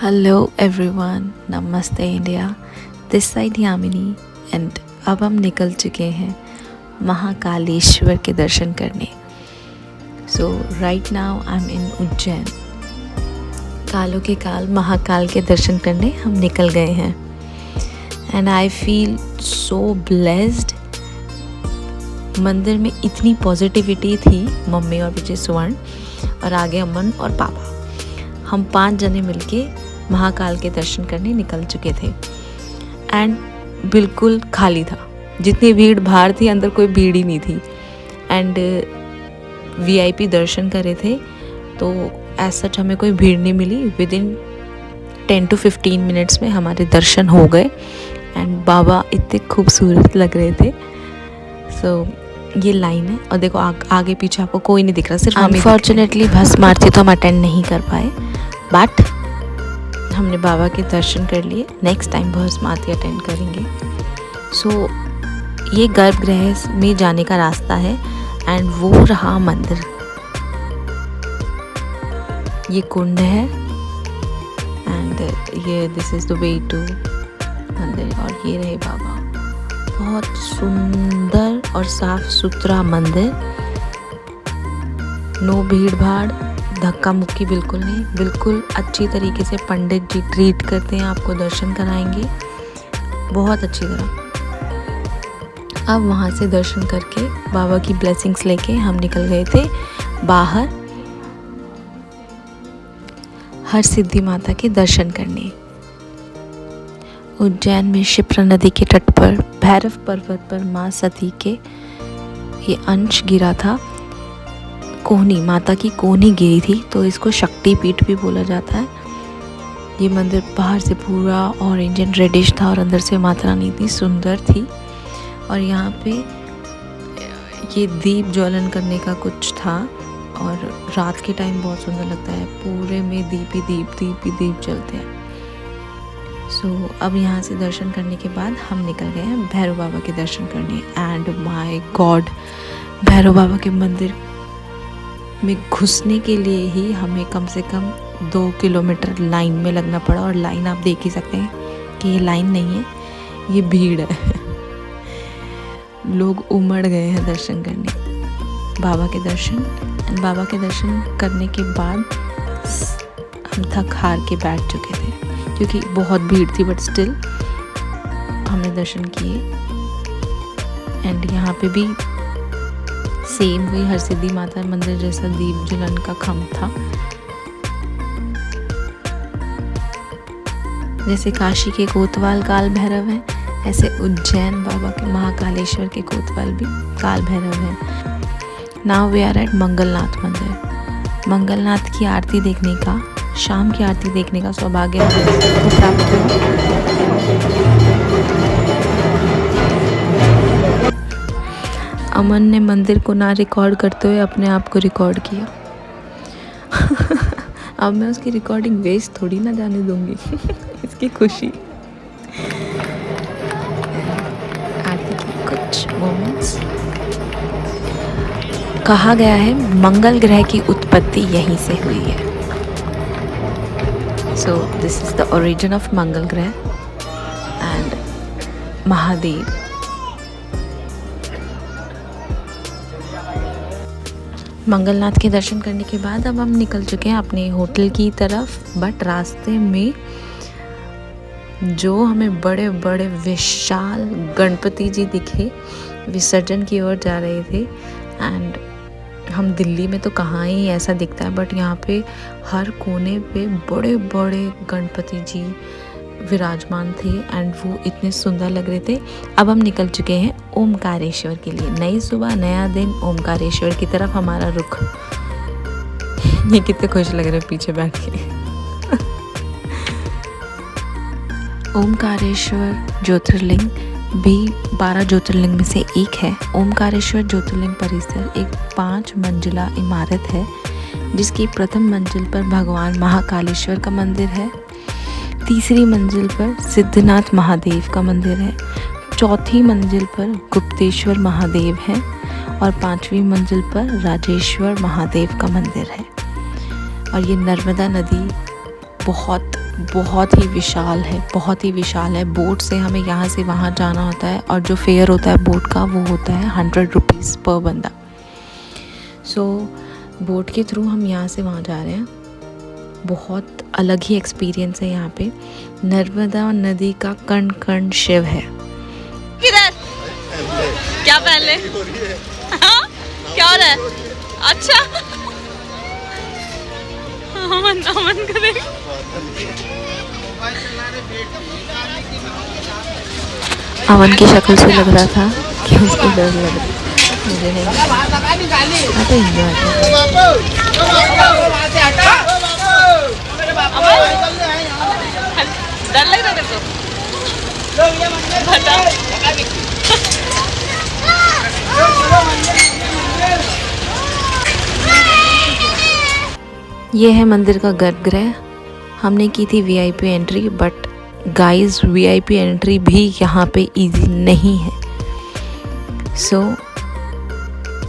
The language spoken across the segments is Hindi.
हेलो एवरीवन, नमस्ते India. This side Yamini and अब हम निकल चुके हैं महाकालेश्वर के दर्शन करने। सो राइट नाउ आई एम इन उज्जैन। कालों के काल महाकाल के दर्शन करने हम निकल गए हैं and I feel so blessed. मंदिर में इतनी पॉजिटिविटी थी। मम्मी और विजय स्वर्ण और आगे अमन और पापा, हम 5 जने मिलके महाकाल के दर्शन करने निकल चुके थे एंड बिल्कुल खाली था। जितनी भीड़ बाहर थी, अंदर कोई भीड़ ही नहीं थी। एंड वीआईपी दर्शन करे थे तो एज सच हमें कोई भीड़ नहीं मिली। विद इन 10 to 15 मिनट्स में हमारे दर्शन हो गए एंड बाबा इतने खूबसूरत लग रहे थे। सो ये लाइन है और देखो आगे पीछे आपको कोई नहीं दिख रहा, सिर्फ अनफॉर्चुनेटली भस्म आरती तो हम अटेंड नहीं कर पाए, बट हमने बाबा के दर्शन कर लिए। नेक्स्ट टाइम भस्म आरती अटेंड करेंगे। सो ये गर्भगृह में जाने का रास्ता है एंड वो रहा मंदिर। ये कुंड है एंड ये this is the way to mandir. और ये रहे बाबा। बहुत सुंदर और साफ सुथरा मंदिर, नो भीड़ भाड़, धक्का मुक्की बिल्कुल नहीं। बिल्कुल अच्छी तरीके से पंडित जी ट्रीट करते हैं, आपको दर्शन कराएंगे बहुत अच्छी तरह। अब वहाँ से दर्शन करके बाबा की ब्लेसिंग्स लेके हम निकल गए थे बाहर हर सिद्धि माता के दर्शन करने। उज्जैन में शिप्रा नदी के तट पर भैरव पर्वत पर माँ सती के ये अंश गिरा था। कोहनी, माता की कोहनी गिरी थी, तो इसको शक्ति पीठ भी बोला जाता है। ये मंदिर बाहर से पूरा ऑरेंज एंड रेडिश था और अंदर से माता रानी इतनी सुंदर थी। और यहाँ पे ये दीप ज्वलन करने का कुछ था और रात के टाइम बहुत सुंदर लगता है। पूरे में दीप ही दीप जलते हैं। सो अब यहाँ से दर्शन करने के बाद हम निकल गए हैं भैरव बाबा के दर्शन करने। एंड माय गॉड, भैरव बाबा के मंदिर में घुसने के लिए ही हमें कम से कम 2 किलोमीटर लाइन में लगना पड़ा। और लाइन आप देख ही सकते हैं कि ये लाइन नहीं है, ये भीड़ है। लोग उमड़ गए हैं दर्शन करने, बाबा के दर्शन। एंड बाबा के दर्शन करने के बाद हम थक हार के बैठ चुके थे क्योंकि बहुत भीड़ थी, बट स्टिल हमने दर्शन किए। एंड यहाँ पे भी सेम वही हर सिद्धि माता मंदिर जैसा दीप जलन का खम्भ था। जैसे काशी के कोतवाल काल भैरव है, ऐसे उज्जैन बाबा के महाकालेश्वर के कोतवाल भी काल भैरव है। Now we are at Mangalnath mandir. Mangalnath की आरती देखने का, शाम की आरती देखने का सौभाग्य को प्राप्त हुआ। अमन ने मंदिर को ना रिकॉर्ड करते हुए अपने आप को रिकॉर्ड किया। अब मैं उसकी रिकॉर्डिंग वेस्ट थोड़ी ना जाने दूंगी। इसकी खुशी। आरती के कुछ मोमेंट्स। कहा गया है मंगल ग्रह की उत्पत्ति यहीं से हुई है। So this is the origin of मंगल ग्रह and महादेव। मंगलनाथ के दर्शन करने के बाद अब हम निकल चुके हैं अपने होटल की तरफ। बट रास्ते में जो हमें बड़े बड़े विशाल गणपति जी दिखे, विसर्जन की ओर जा रहे थे। एंड हम दिल्ली में तो कहाँ ही ऐसा दिखता है, बट यहाँ पे हर कोने पे बड़े बड़े गणपति जी विराजमान थे एंड वो इतने सुंदर लग रहे थे। अब हम निकल चुके हैं ओमकारेश्वर के लिए। नई सुबह, नया दिन, ओमकारेश्वर की तरफ हमारा रुख। ये कितने खुश लग रहे हैं पीछे बैठ के। ओमकारेश्वर ज्योतिर्लिंग भी 12 ज्योतिर्लिंग में से एक है। ओमकारेश्वर ज्योतिर्लिंग परिसर एक 5 मंजिला इमारत है जिसकी प्रथम मंजिल पर भगवान महाकालेश्वर का मंदिर है, तीसरी मंजिल पर सिद्धनाथ महादेव का मंदिर है, चौथी मंजिल पर गुप्तेश्वर महादेव है और 5वीं मंजिल पर राजेश्वर महादेव का मंदिर है। और ये नर्मदा नदी बहुत बहुत ही विशाल है, बहुत ही विशाल है। बोट से हमें यहाँ से वहाँ जाना होता है और जो फेयर होता है बोट का वो होता है 100 रुपीज़ पर बंदा। सो बोट के थ्रू हम यहाँ से वहाँ जा रहे हैं। बहुत अलग ही एक्सपीरियंस है यहाँ पे। नर्मदा नदी का कण कण शिव है। किधर क्या पहले हाँ? क्या हो रहा है? अच्छा अमन अमन को देख। अमन की शक्ल से लग रहा था कि उसको डर लग रहा है। मुझे नहीं आता डर लग रहा है तेरे को? ये है मंदिर का गर्भगृह। हमने की थी VIP entry, but guys VIP entry भी यहाँ पे इजी नहीं है। सो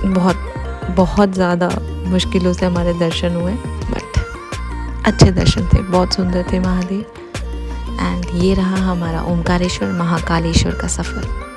बहुत ज़्यादा मुश्किलों से हमारे दर्शन हुए, बट अच्छे दर्शन थे, बहुत सुंदर थे महादेव। एंड ये रहा हमारा ओमकारेश्वर महाकालेश्वर का सफ़र।